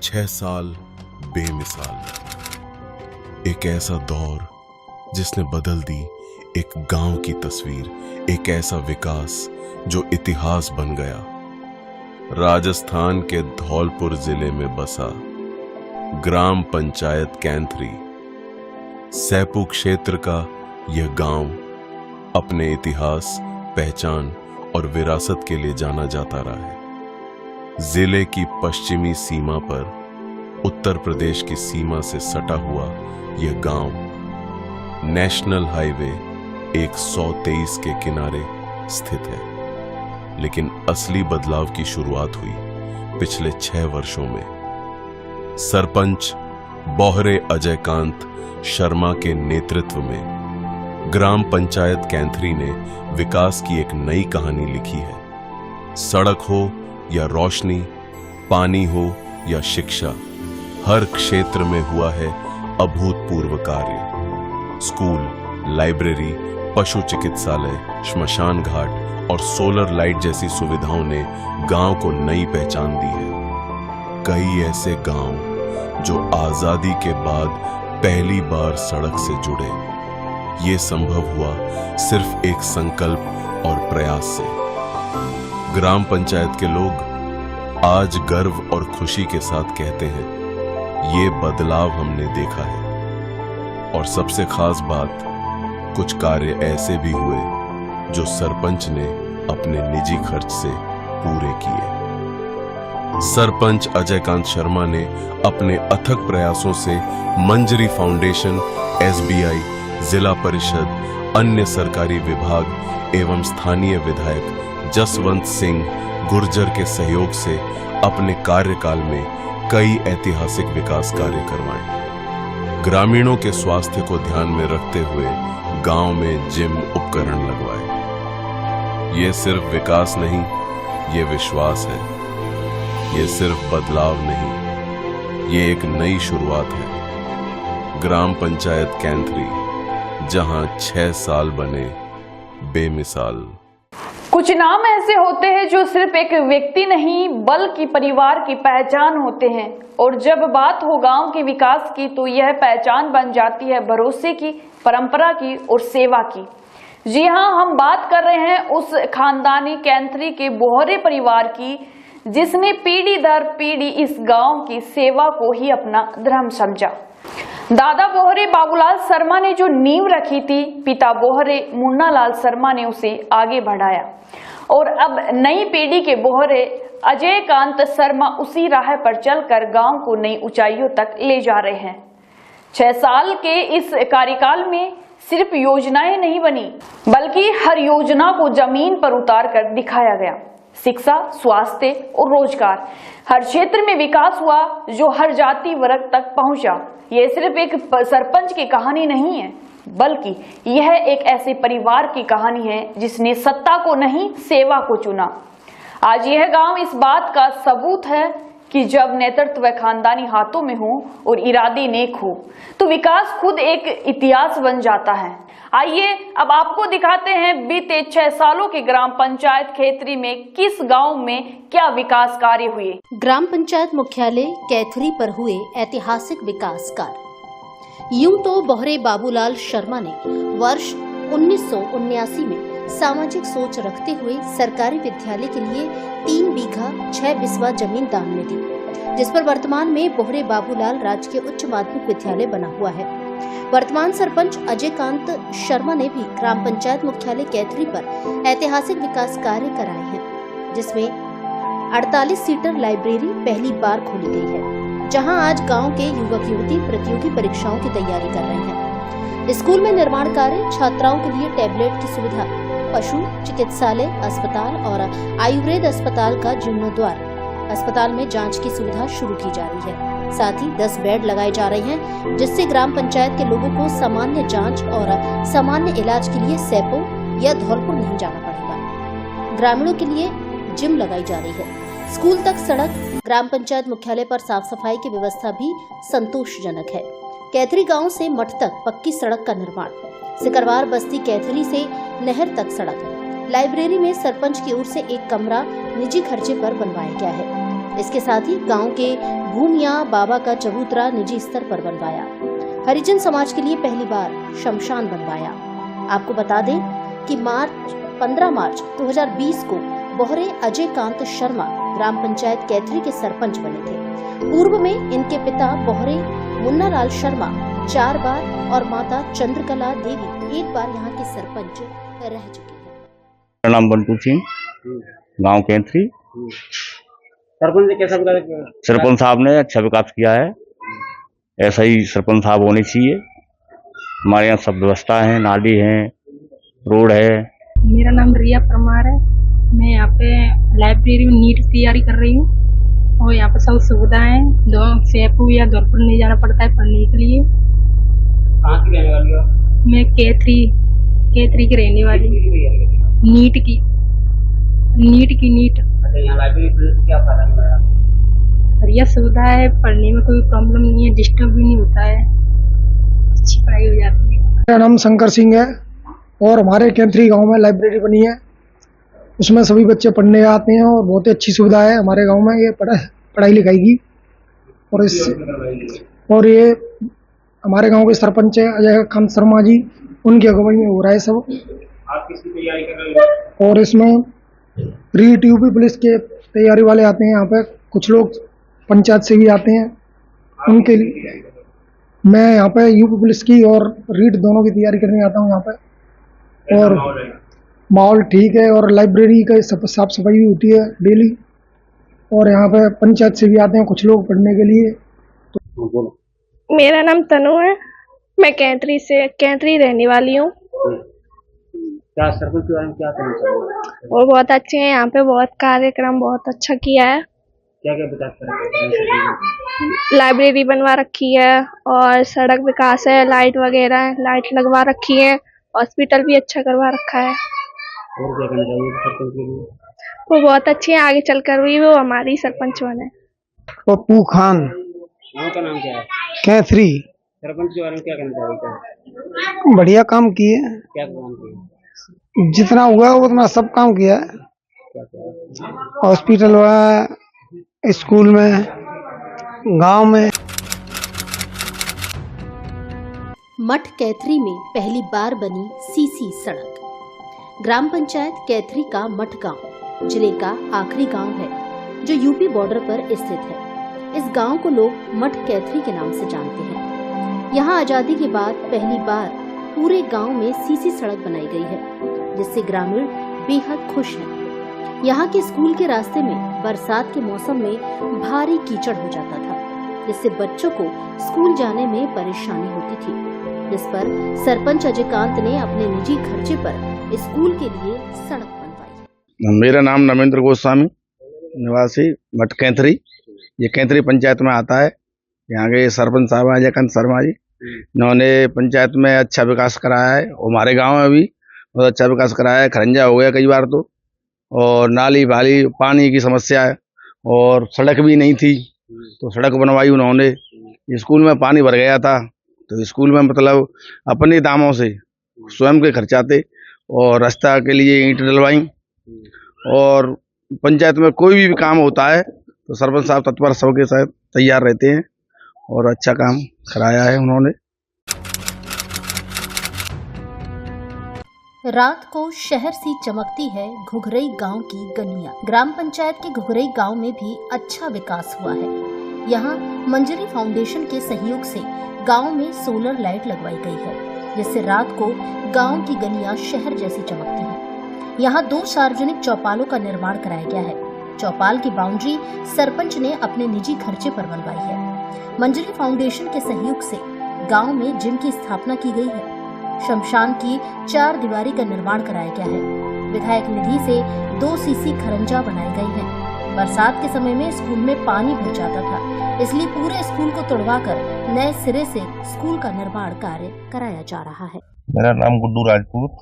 6 साल बेमिसाल, एक ऐसा दौर जिसने बदल दी एक गांव की तस्वीर, एक ऐसा विकास जो इतिहास बन गया। राजस्थान के धौलपुर जिले में बसा ग्राम पंचायत कैंथरी, सैपू क्षेत्र का यह गांव अपने इतिहास, पहचान और विरासत के लिए जाना जाता रहा है। जिले की पश्चिमी सीमा पर उत्तर प्रदेश की सीमा से सटा हुआ यह गांव नेशनल हाईवे 123 के किनारे स्थित है। लेकिन असली बदलाव की शुरुआत हुई पिछले 6 वर्षों में। सरपंच बोहरे अजयकांत शर्मा के नेतृत्व में ग्राम पंचायत कैंथरी ने विकास की एक नई कहानी लिखी है। सड़क हो या रोशनी, पानी हो या शिक्षा, हर क्षेत्र में हुआ है अभूतपूर्व कार्य। स्कूल, लाइब्रेरी, पशु चिकित्सालय, श्मशान घाट और सोलर लाइट जैसी सुविधाओं ने गांव को नई पहचान दी है। कई ऐसे गांव जो आजादी के बाद पहली बार सड़क से जुड़े, ये संभव हुआ सिर्फ एक संकल्प और प्रयास से। ग्राम पंचायत के लोग आज गर्व और खुशी के साथ कहते हैं, ये बदलाव हमने देखा है। और सबसे खास बात, कुछ कार्य ऐसे भी हुए जो सरपंच ने अपने निजी खर्च से पूरे किए। सरपंच अजयकांत शर्मा ने अपने अथक प्रयासों से मंजरी फाउंडेशन, SBI, जिला परिषद, अन्य सरकारी विभाग एवं स्थानीय विधायक जसवंत सिंह गुर्जर के सहयोग से अपने कार्यकाल में कई ऐतिहासिक विकास कार्य करवाए। ग्रामीणों के स्वास्थ्य को ध्यान में रखते हुए गांव में जिम उपकरण लगवाए। ये सिर्फ विकास नहीं, ये विश्वास है। ये सिर्फ बदलाव नहीं, ये एक नई शुरुआत है। ग्राम पंचायत कैंथरी, जहां 6 साल बने बेमिसाल। कुछ नाम ऐसे होते हैं जो सिर्फ एक व्यक्ति नहीं बल्कि परिवार की पहचान होते हैं, और जब बात हो गांव के विकास की तो यह पहचान बन जाती है भरोसे की, परंपरा की और सेवा की। जी हां, हम बात कर रहे हैं उस खानदानी कैंथरी के बोहरे परिवार की जिसने पीढ़ी दर पीढ़ी इस गांव की सेवा को ही अपना धर्म समझा। दादा बोहरे बाबूलाल शर्मा ने जो नींव रखी थी, पिता बोहरे मुन्नालाल शर्मा ने उसे आगे बढ़ाया, और अब नई पीढ़ी के बोहरे अजयकांत शर्मा उसी राह पर चलकर गांव को नई ऊंचाइयों तक ले जा रहे हैं। 6 साल के इस कार्यकाल में सिर्फ योजनाएं नहीं बनी, बल्कि हर योजना को जमीन पर उतार कर दिखाया गया। शिक्षा, स्वास्थ्य और रोजगार, हर क्षेत्र में विकास हुआ जो हर जाति वर्ग तक पहुंचा। यह सिर्फ एक सरपंच की कहानी नहीं है, बल्कि यह एक ऐसे परिवार की कहानी है जिसने सत्ता को नहीं, सेवा को चुना। आज यह गांव इस बात का सबूत है कि जब नेतृत्व खानदानी हाथों में हो और इरादे नेक हो तो विकास खुद एक इतिहास बन जाता है। आइए अब आपको दिखाते हैं बीते 6 सालों के ग्राम पंचायत कैथरी में किस गांव में क्या विकास कार्य हुए। ग्राम पंचायत मुख्यालय कैथरी पर हुए ऐतिहासिक विकास कार्य। यूं तो बोहरे बाबूलाल शर्मा ने वर्ष 1979 में सामाजिक सोच रखते हुए सरकारी विद्यालय के लिए 3 बीघा 6 बिस्वा जमीन दान में दी, जिस पर वर्तमान में बोहरे बाबूलाल राजकीय उच्च माध्यमिक विद्यालय बना हुआ है। वर्तमान सरपंच अजयकांत शर्मा ने भी ग्राम पंचायत मुख्यालय कैथरी पर ऐतिहासिक विकास कार्य कराए हैं, जिसमें 48 सीटर लाइब्रेरी पहली बार खोली गई है, जहां आज गांव के युवक युवती प्रतियोगी परीक्षाओं की तैयारी कर रहे हैं। स्कूल में निर्माण कार्य, छात्राओं के लिए टैबलेट की सुविधा, पशु चिकित्सालय, अस्पताल और आयुर्वेद अस्पताल का जीर्णोद्धार, अस्पताल में जांच की सुविधा शुरू की जा रही है। साथ ही 10 बेड लगाए जा रहे हैं, जिससे ग्राम पंचायत के लोगों को सामान्य जांच और सामान्य इलाज के लिए सैपो या धौलपुर नहीं जाना पड़ेगा। ग्रामीणों के लिए जिम लगाई जा रही है। स्कूल तक सड़क, ग्राम पंचायत मुख्यालय पर साफ सफाई की व्यवस्था भी संतोषजनक है। कैथरी गांव से मठ तक पक्की सड़क का निर्माण, सिकरवार बस्ती कैथरी से नहर तक सड़क, लाइब्रेरी में सरपंच की ओर से एक कमरा निजी खर्चे पर बनवाया गया है। इसके साथ ही गांव के भूमिया बाबा का चबूतरा निजी स्तर पर बनवाया। हरिजन समाज के लिए पहली बार शमशान बनवाया। आपको बता दें कि 15 मार्च 2020 को बोहरे अजय कांत शर्मा ग्राम पंचायत कैथरी के सरपंच बने थे। पूर्व में इनके पिता बोहरे मुन्नालाल शर्मा 4 बार और माता चंद्रकला देवी 1 बार यहाँ के सरपंच रह चुके हैं। मेरा नाम बंटू सिंह, गांव कैथरी। सरपंच ने कैसा विकास? सरपंच साहब ने अच्छा विकास किया है, ऐसा ही सरपंच साहब होने चाहिए। हमारे यहाँ सब व्यवस्था है, नाली है, रोड है। मेरा नाम रिया परमार है। मैं यहाँ पे लाइब्रेरी में नीट तैयारी कर रही हूँ और यहाँ पे सब सुविधाएं सेपू या धौलपुर नहीं जाना पड़ता है पढ़ने के लिए। कहाँ की रहने वाली हो? मैं कैथरी की रहने वाली हूँ। नीट की। अच्छा, यहाँ लाइब्रेरी से क्या फायदा मिल रहा है? बढ़िया सुविधा है, पढ़ने में कोई प्रॉब्लम नहीं है, डिस्टर्ब भी नहीं होता है, अच्छी पढ़ाई हो जाती है। मेरा नाम शंकर सिंह है और हमारे कैथरी गांव में लाइब्रेरी बनी है। उसमें सभी बच्चे पढ़ने आते हैं और बहुत ही अच्छी सुविधा है हमारे गांव में ये पढ़ाई लिखाई की। और ये हमारे गांव के सरपंच है अजय कांत शर्मा जी, उनकी अगुवाई में हो रहा है सब। आप किसकी तैयारी कर रहे हो? और इसमें रीट यूपी पुलिस के तैयारी वाले आते हैं यहाँ पे, कुछ लोग पंचायत से भी आते हैं। उनके लिए मैं यहाँ पे यूपी पुलिस की और रीट दोनों की तैयारी करने आता हूँ यहाँ पे। और माहौल ठीक है और लाइब्रेरी का साफ सफाई भी होती है डेली। और यहाँ पे पंचायत से भी आते हैं कुछ लोग पढ़ने के लिए। मेरा नाम तनु है, मैं कैथरी रहने वाली हूँ। क्या सरपंच के बारे में क्या कहना चाहिए? वो बहुत अच्छे हैं, यहाँ पे बहुत कार्यक्रम बहुत अच्छा किया है। क्या क्या विकास करा? लाइब्रेरी बनवा रखी है और सड़क विकास है, लाइट वगैरह लाइट लगवा रखी है, हॉस्पिटल भी अच्छा करवा रखा है। और क्या कहना चाहिए सरपंच के लिए? वो बहुत अच्छे हैं, आगे चलकर भी वो हमारी सरपंच बने। पप्पू खान, गाँव का नाम क्या है? कैथरी। सरपंच के बारे में क्या कहना चाहिए? बढ़िया काम किए, क्या काम किया? जितना हुआ उतना सब काम किया है। क्या क्या? हॉस्पिटल हुआ, स्कूल में, गांव में। मठ कैथरी में पहली बार बनी सीसी सड़क। ग्राम पंचायत कैथरी का मठ गांव जिले का आखिरी गांव है जो यूपी बॉर्डर पर स्थित है। इस गांव को लोग मठ कैथरी के नाम से जानते हैं। यहाँ आजादी के बाद पहली बार पूरे गांव में सीसी सड़क बनाई गई है, जिससे ग्रामीण बेहद खुश हैं। यहाँ के स्कूल के रास्ते में बरसात के मौसम में भारी कीचड़ हो जाता था, जिससे बच्चों को स्कूल जाने में परेशानी होती थी, जिस पर सरपंच अजय कांत ने अपने निजी खर्चे पर स्कूल के लिए सड़क बनवाई। मेरा नाम नमेंद्र गोस्वामी, निवासी मठ कैथरी। ये कैथरी पंचायत में आता है। यहाँ के सरपंच साहब अजय कांत शर्मा जी, इन्होंने पंचायत में अच्छा विकास कराया है। हमारे गांव में भी बहुत अच्छा विकास कराया है। खरंजा हो गया कई बार तो, और नाली भाली पानी की समस्या है और सड़क भी नहीं थी तो सड़क बनवाई उन्होंने। स्कूल में पानी भर गया था तो स्कूल में मतलब अपने दामों से स्वयं के खर्चाते और रास्ता के लिए ईंट डलवाई। और पंचायत में कोई भी काम होता है तो सरपंच साहब तत्पर सबके साथ तैयार रहते हैं और अच्छा काम कराया है उन्होंने। रात को शहर सी चमकती है घुघरई गांव की गलियां। ग्राम पंचायत के घुघरई गांव में भी अच्छा विकास हुआ है। यहाँ मंजरी फाउंडेशन के सहयोग से गांव में सोलर लाइट लगवाई गई है, जिससे रात को गांव की गलियां शहर जैसी चमकती हैं। यहाँ 2 सार्वजनिक चौपालों का निर्माण कराया गया है। चौपाल की बाउंड्री सरपंच ने अपने निजी खर्चे पर बनवाई है। मंजरी फाउंडेशन के सहयोग से गांव में जिम की स्थापना की गई है। शमशान की 4 दीवारी का निर्माण कराया गया है। विधायक निधि से 2 सीसी खरंजा बनाए गए हैं। बरसात के समय में स्कूल में पानी भर जाता था, इसलिए पूरे स्कूल को तोड़वाकर नए सिरे से स्कूल का निर्माण कार्य कराया जा रहा है। मेरा नाम गुड्डू राजपूत,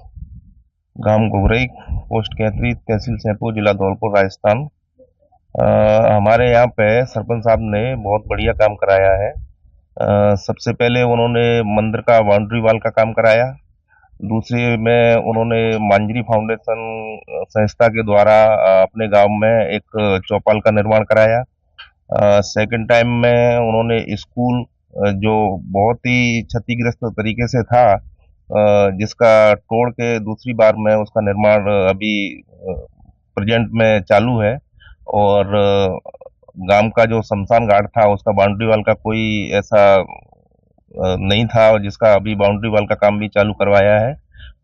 गांव घुघरई, पोस्ट कैथरी, तहसील सैदपुर, जिला धौलपुर, राजस्थान। हमारे यहाँ पे सरपंच साहब ने बहुत बढ़िया काम कराया है। सबसे पहले उन्होंने मंदिर का बाउंड्री वाल का काम कराया। दूसरे में उन्होंने मंजरी फाउंडेशन संस्था के द्वारा अपने गांव में एक चौपाल का निर्माण कराया। सेकंड टाइम में उन्होंने स्कूल जो बहुत ही क्षतिग्रस्त तरीके से था, जिसका तोड़ के दूसरी बार में उसका निर्माण अभी प्रेजेंट में चालू है। और गांव का जो शमशान घाट था उसका बाउंड्री वाल का कोई ऐसा नहीं था, जिसका अभी बाउंड्री वाल का काम भी चालू करवाया है।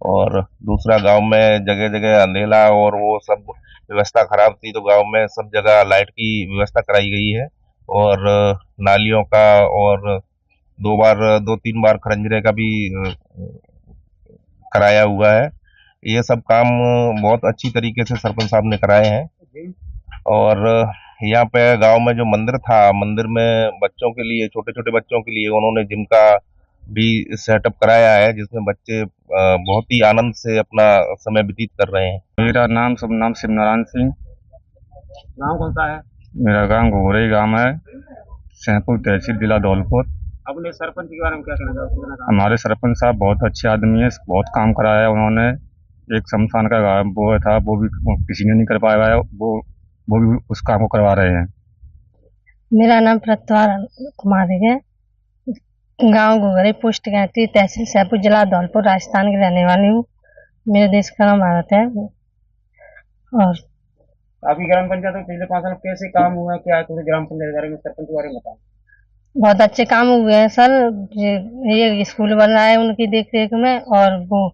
और दूसरा, गांव में जगह जगह अंधेला और वो सब व्यवस्था खराब थी, तो गांव में सब जगह लाइट की व्यवस्था कराई गई है। और नालियों का और 2-3 बार खरंजरे का भी कराया हुआ है। ये सब काम बहुत अच्छी तरीके से सरपंच साहब ने कराए हैं। और यहाँ पे गांव में जो मंदिर था, मंदिर में बच्चों के लिए, छोटे छोटे बच्चों के लिए उन्होंने जिम का भी सेटअप कराया है, जिसमें बच्चे बहुत ही आनंद से अपना समय व्यतीत कर रहे हैं। मेरा नाम शिवनारायण सिंह। गाँव कौन सा है? मेरा गांव घुघरई गांव है, सैदपुर तहसील, जिला धौलपुर। अपने सरपंच के बारे में क्या कहना चाहते हैं? हमारे सरपंच साहब बहुत अच्छे आदमी है, बहुत काम कराया है उन्होंने। एक शमशान का वो था, वो भी किसी ने नहीं कर पाया है, वो भी उस काम को करवा रहे हैं। मेरा नाम प्रतिभा कुमारी है, गांव घुघरई, पोस्ट कैंथरी, तहसील सैदपुर, जिला धौलपुर, राजस्थान की रहने वाली हूँ। मेरे देश का नाम भारत है। और आपकी ग्राम पंचायत में पिछले 5 साल कैसे काम हुआ है? क्या है ग्राम पंचायत के बारे में, सरपंच के बारे में बताओ। बहुत अच्छे काम हुए हैं सर। ये स्कूल बन रहा है उनकी देख रेख में, और वो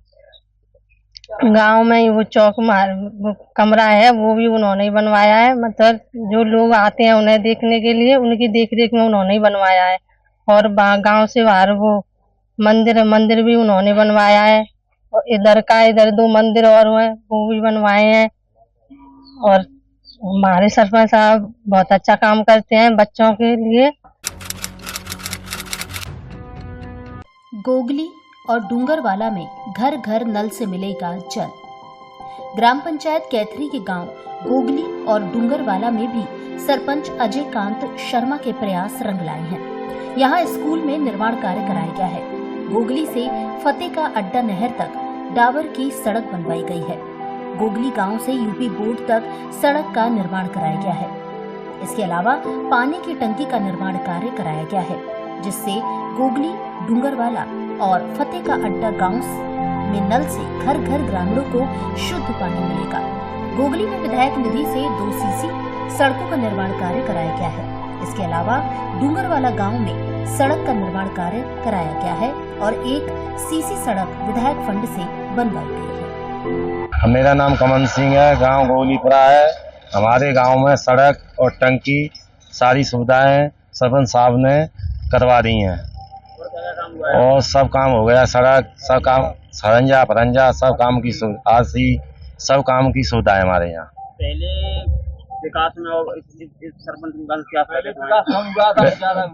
गांव में वो चौक वो कमरा है, वो भी उन्होंने ही बनवाया है। मतलब जो लोग आते हैं उन्हें देखने के लिए, उनकी देख रेख में उन्होंने ही बनवाया है। और गांव से बाहर वो मंदिर भी उन्होंने बनवाया है। और इधर 2 मंदिर और हैं, वो भी बनवाए हैं। और हमारे सरपंच साहब बहुत अच्छा काम करते हैं बच्चों के लिए। गोगली और डूंगरवाला में घर घर नल से मिलेगा जल। ग्राम पंचायत कैथरी के गांव गोगली और डूंगरवाला में भी सरपंच अजय कांत शर्मा के प्रयास रंग लाए हैं। यहाँ स्कूल में निर्माण कार्य कराया गया है। गोगली से फतेह का अड्डा नहर तक डाबर की सड़क बनवाई गई है। गोगली गांव से यूपी बोर्ड तक सड़क का निर्माण कराया गया है। इसके अलावा पानी की टंकी का निर्माण कार्य कराया गया है, जिससे गोगली, डूंगरवाला और फतेह का अड्डा गांव में नल से घर घर ग्रामीणों को शुद्ध पानी मिलेगा। गोगली में विधायक निधि से 2 सीसी सड़कों का निर्माण कार्य कराया गया है। इसके अलावा डूंगरवाला गांव में सड़क का निर्माण कार्य कराया गया है और 1 सीसी सड़क विधायक फंड से बनवाई गई है। मेरा नाम कमन सिंह है, गांव गोगलीपुरा है। हमारे गांव में सड़क और टंकी सारी सुविधाएं सरपंच साहब ने करवा दी हैं। और सब काम हो गया, सड़क, सब काम, सरंजा परंजा, सब काम की सब काम की सुविधा है हमारे यहाँ। पहले विकास में और इस सरपंच विकास क्या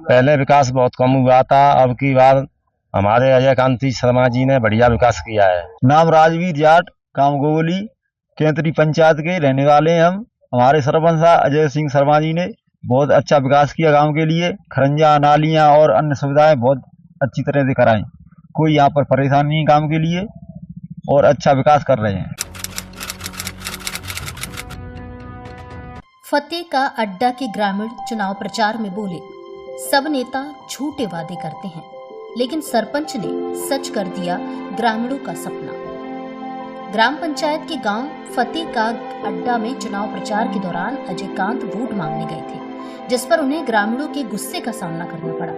पहले विकास बहुत कम हुआ था, अब की बार हमारे अजय कांति शर्मा जी ने बढ़िया विकास किया है। नाम राजवीर जाट, गांव गोगली, कैंथरी पंचायत के रहने वाले हैं हम। हमारे सरपंच साहब अजय सिंह शर्मा जी ने बहुत अच्छा विकास किया गांव के लिए। खरंजा, नालियां और अन्य सुविधाएं बहुत अच्छी तरह से कराएं। कोई यहाँ पर परेशानी नहीं काम के लिए, और अच्छा विकास कर रहे हैं। फतेह का अड्डा के ग्रामीण चुनाव प्रचार में बोले, सब नेता झूठे वादे करते हैं, लेकिन सरपंच ने सच कर दिया ग्रामीणों का सपना। ग्राम पंचायत के गांव फतेह का अड्डा में चुनाव प्रचार के दौरान अजय कांत वोट मांगने गए थे, जिस पर उन्हें ग्रामीणों के गुस्से का सामना करना पड़ा।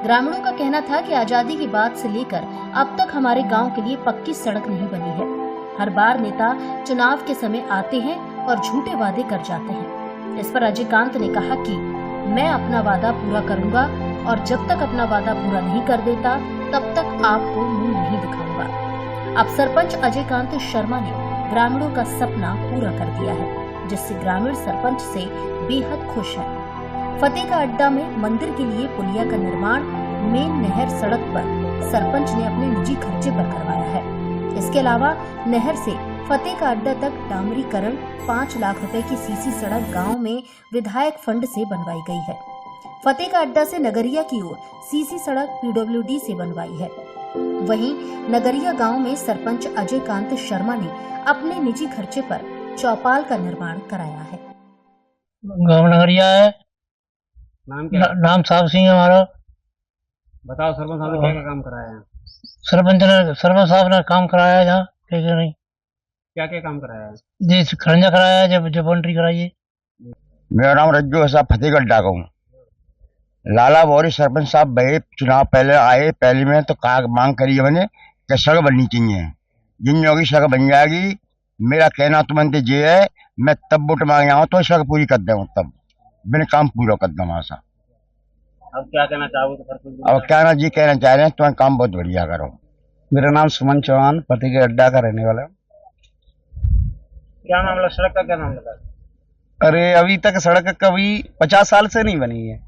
ग्रामीणों का कहना था कि आजादी के बाद से लेकर अब तक हमारे गांव के लिए पक्की सड़क नहीं बनी है। हर बार नेता चुनाव के समय आते हैं और झूठे वादे कर जाते हैं। इस पर अजय कांत ने कहा कि मैं अपना वादा पूरा करूंगा, और जब तक अपना वादा पूरा नहीं कर देता तब तक आपको मुंह नहीं दिखाऊंगा। अब सरपंच अजय कांत शर्मा ने ग्रामीणों का सपना पूरा कर दिया है, जिससे ग्रामीण सरपंच से बेहद खुश है। फतेह का अड्डा में मंदिर के लिए पुलिया का निर्माण मेन नहर सड़क पर सरपंच ने अपने निजी खर्चे पर करवाया है। इसके अलावा नहर से फतेह का अड्डा तक डामरीकरण 5 लाख रुपए की सीसी सड़क गांव में विधायक फंड से बनवाई गई है। फतेह का अड्डा से नगरिया की ओर सीसी सड़क पीडब्ल्यूडी से बनवाई है। वहीं नगरिया गांव में सरपंच अजय कांत शर्मा ने अपने निजी खर्चे पर चौपाल का निर्माण कराया है। गांव नगरिया है, नाम क्या है? नाम साहब सिंह है हमारा। बताओ सरपंच साहब ने क्या काम कराया है? सरपंच साहब ने काम कराया है, जहाँ ठीक है नहीं क्या क्या काम कराया है? जी खरंजा कराया है, जब बाउंड्री कराई है। मेरा नाम रज्जू है साहब, फतेहगढ़ डाका हूँ। लाला बौरी सरपंच साहब भाई चुनाव पहले आए, पहले में तो मांग करी है मैंने कि सड़क बननी चाहिए। जिन जो की सड़क बन जाएगी, मेरा कहना तो मनते ये है, मैं तब वोट मांगे आऊँ तो सड़क पूरी कर दूँ, तब मैंने काम पूरा कर दूँ ऐसा। अब क्या कहना चाहोगे? तो अब कहना जी कहना चाह रहे हैं तुम्हारा काम बहुत बढ़िया करो। मेरा नाम सुमन चौहान, फतेहगढ़ अड्डा का रहने वाला हूँ। क्या मामला, सड़क का क्या मामला? अरे अभी तक सड़क कभी 50 साल से नहीं बनी है।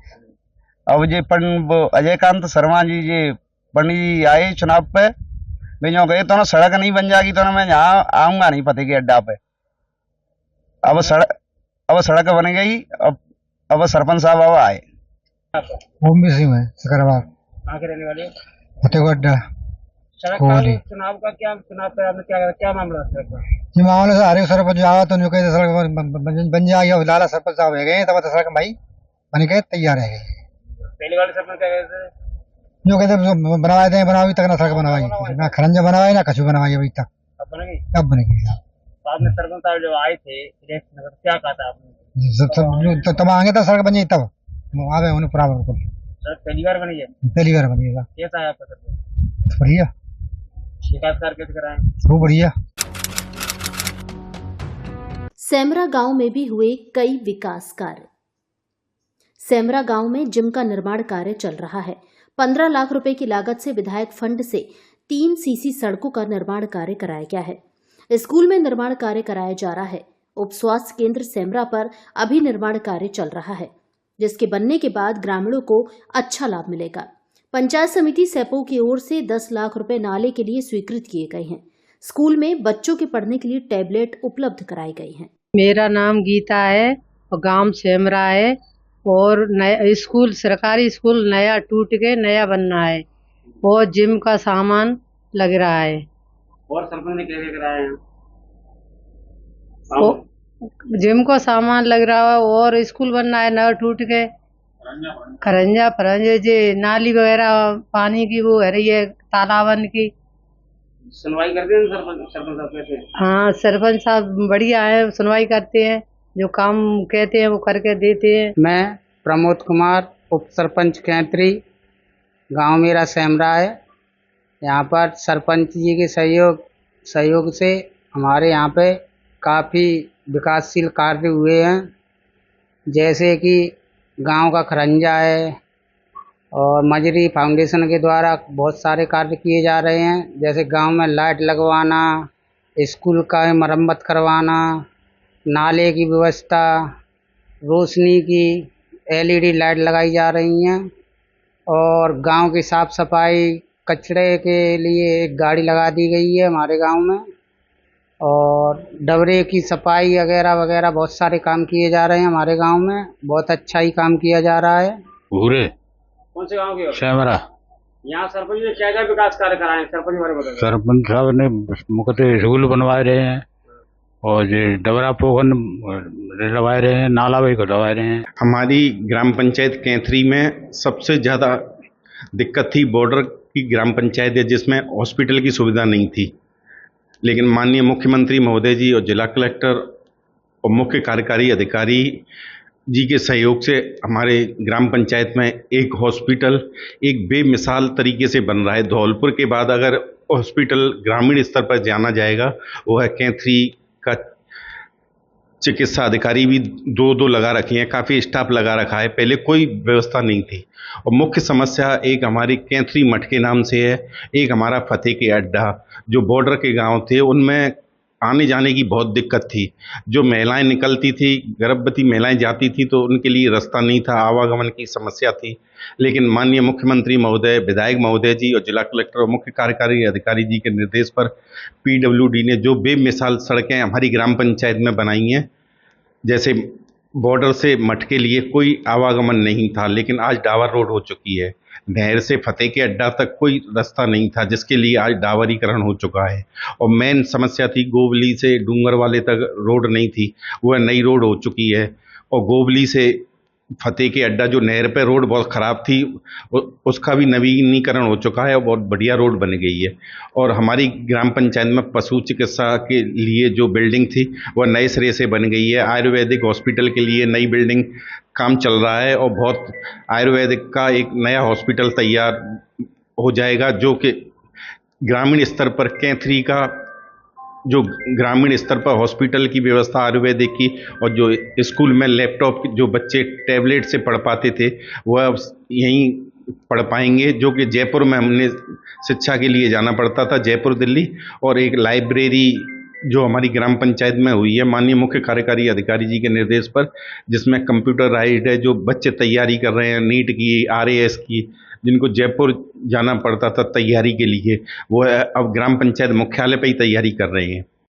अब ये अजयकांत शर्मा जी ये पंडित जी आए चुनाव पे, मैं जो गए तो ना सड़क नहीं बन जाएगी तो ना मैं यहाँ आऊंगा नहीं फतेहगढ़ अड्डा पे। अब सड़क बन गई। अब सरपंच साहब अब आए। ओम सिंह है सकरवार, कहाँ के रहने वाले हो? फतेहगढ़ अड्डा। सड़क का चुनाव का क्या मामला है? सड़क का ये मामले से हरे सरपंच आवा तो नहीं कहते सड़क बन जाएगी। अब लाला सरपंच साहब है गए तब तो सड़क भाई बन गए, तैयार है गई। पहले वाले सरपंच क्या कहते थे? जो कहते बनवाए थे, बनावी तक ना सड़क बनवाई, ना खरंजा बनवाई ना कछु बनवाई अभी तक। अब बनेगी? अब बनेगी। तो आपने सरपंच साहब जब आए थे इलेक्शन में, क्या कहा था आपने? तब आगे तक सड़क बन जाए, तब आगे उन्हें पूरा सड़क पहली बार बनी है? पहली बार बनेगा। कैसा है आपका सरपंच? बढ़िया, विकास कार्य कैसे कराए? खूब बढ़िया। सेमरा गांव में भी हुए कई विकास कार्य। सेमरा गांव में जिम का निर्माण कार्य चल रहा है। 15 लाख रुपए की लागत से विधायक फंड से 3 सीसी सड़कों का निर्माण कार्य कराया गया है। स्कूल में निर्माण कार्य कराया जा रहा है। उप स्वास्थ्य केंद्र सेमरा पर अभी निर्माण कार्य चल रहा है, जिसके बनने के बाद ग्रामीणों को अच्छा लाभ मिलेगा। पंचायत समिति सैपो की ओर से 10 लाख रुपए नाले के लिए स्वीकृत किए गए हैं। स्कूल में बच्चों के पढ़ने के लिए टैबलेट उपलब्ध कराई गई हैं। मेरा नाम गीता है और गांव सेमरा है, और नया स्कूल, सरकारी स्कूल नया टूट के नया बन रहा है, और जिम का सामान लग रहा है। और सरपंच ने क्या कराया है? जिम को सामान लग रहा है और स्कूल बन रहा है नया टूट के। खरंजा फरंजे जे नाली वगैरह पानी की वो है रही है, तालाबन की। सुनवाई करते हैं सरपंच साहब कैसे? हाँ, सरपंच साहब बढ़िया है, सुनवाई करते हैं, जो काम कहते हैं वो करके देते हैं। मैं प्रमोद कुमार, उप सरपंच कैंतरी, गांव मेरा सेमरा है। यहाँ पर सरपंच जी के सहयोग से हमारे यहाँ पे काफ़ी विकासशील कार्य हुए हैं, जैसे कि गांव का खरंजा है, और मजरी फाउंडेशन के द्वारा बहुत सारे कार्य किए जा रहे हैं, जैसे गांव में लाइट लगवाना, स्कूल का मरम्मत करवाना, नाले की व्यवस्था, रोशनी की LED लाइट लगाई जा रही हैं, और गांव की साफ सफाई, कचरे के लिए एक गाड़ी लगा दी गई है हमारे गांव में, और डबरे की सफाई वगैरह वगैरह बहुत सारे काम किए जा रहे हैं हमारे गांव में। बहुत अच्छा ही काम किया जा रहा है। भूरे कौन से गांव के हो? सेमरा। यहाँ सरपंच ने क्या क्या विकास कार्य कराए हैं? सरपंच बारे बताओ। सरपंच साहब ने मुख्यतः स्कूल बनवा रहे हैं, और ये डबरा पोखन डलवा रहे हैं, नाला भी डलवा रहे हैं। हमारी ग्राम पंचायत कैंथरी में सबसे ज़्यादा दिक्कत थी बॉर्डर की ग्राम पंचायत है, जिसमें हॉस्पिटल की सुविधा नहीं थी। लेकिन माननीय मुख्यमंत्री महोदय जी और जिला कलेक्टर और मुख्य कार्यकारी अधिकारी जी के सहयोग से हमारे ग्राम पंचायत में एक हॉस्पिटल एक बेमिसाल तरीके से बन रहा है। धौलपुर के बाद अगर हॉस्पिटल ग्रामीण स्तर पर जाना जाएगा, वो है कैंथरी का। चिकित्सा अधिकारी भी दो लगा रखे हैं, काफ़ी स्टाफ लगा रखा है, पहले कोई व्यवस्था नहीं थी। और मुख्य समस्या एक हमारी कैंथरी मठ के नाम से है, एक हमारा फतेह के अड्डा, जो बॉर्डर के गांव थे उनमें आने जाने की बहुत दिक्कत थी। जो महिलाएं निकलती थी, गर्भवती महिलाएं जाती थी, तो उनके लिए रास्ता नहीं था, आवागमन की समस्या थी। लेकिन माननीय मुख्यमंत्री महोदय, विधायक महोदय जी और जिला कलेक्टर और मुख्य कार्यकारी अधिकारी जी के निर्देश पर PWD ने जो बेमिसाल सड़कें हमारी ग्राम पंचायत में बनाई हैं, जैसे बॉर्डर से मठ के लिए कोई आवागमन नहीं था, लेकिन आज डावर रोड हो चुकी है। नहर से फतेह के अड्डा तक कोई रास्ता नहीं था, जिसके लिए आज डावरीकरण हो चुका है। और मेन समस्या थी गोबली से डूंगर वाले तक रोड नहीं थी, वह नई रोड हो चुकी है। और गोबली से फतेह के अड्डा जो नहर पे रोड बहुत ख़राब थी उसका भी नवीनीकरण हो चुका है और बहुत बढ़िया रोड बन गई है। और हमारी ग्राम पंचायत में पशु चिकित्सा के लिए जो बिल्डिंग थी वह नए सिरे से बन गई है। आयुर्वेदिक हॉस्पिटल के लिए नई बिल्डिंग काम चल रहा है और बहुत आयुर्वेदिक का एक नया हॉस्पिटल तैयार हो जाएगा, जो कि ग्रामीण स्तर पर कैथरी का जो ग्रामीण स्तर पर हॉस्पिटल की व्यवस्था आयुर्वेदिक की, और जो स्कूल में लैपटॉप जो बच्चे टैबलेट से पढ़ पाते थे वह अब यहीं पढ़ पाएंगे, जो कि जयपुर में हमने शिक्षा के लिए जाना पड़ता था, जयपुर दिल्ली। और एक लाइब्रेरी जो हमारी ग्राम पंचायत में हुई है माननीय मुख्य कार्यकारी अधिकारी जी के निर्देश पर, जिसमें कंप्यूटराइज्ड है। जो बच्चे तैयारी कर रहे हैं नीट की, RAS की, जिनको जयपुर जाना पड़ता था तैयारी के लिए, वो अब ग्राम पंचायत मुख्यालय पे ही तैयारी कर रहे हैं।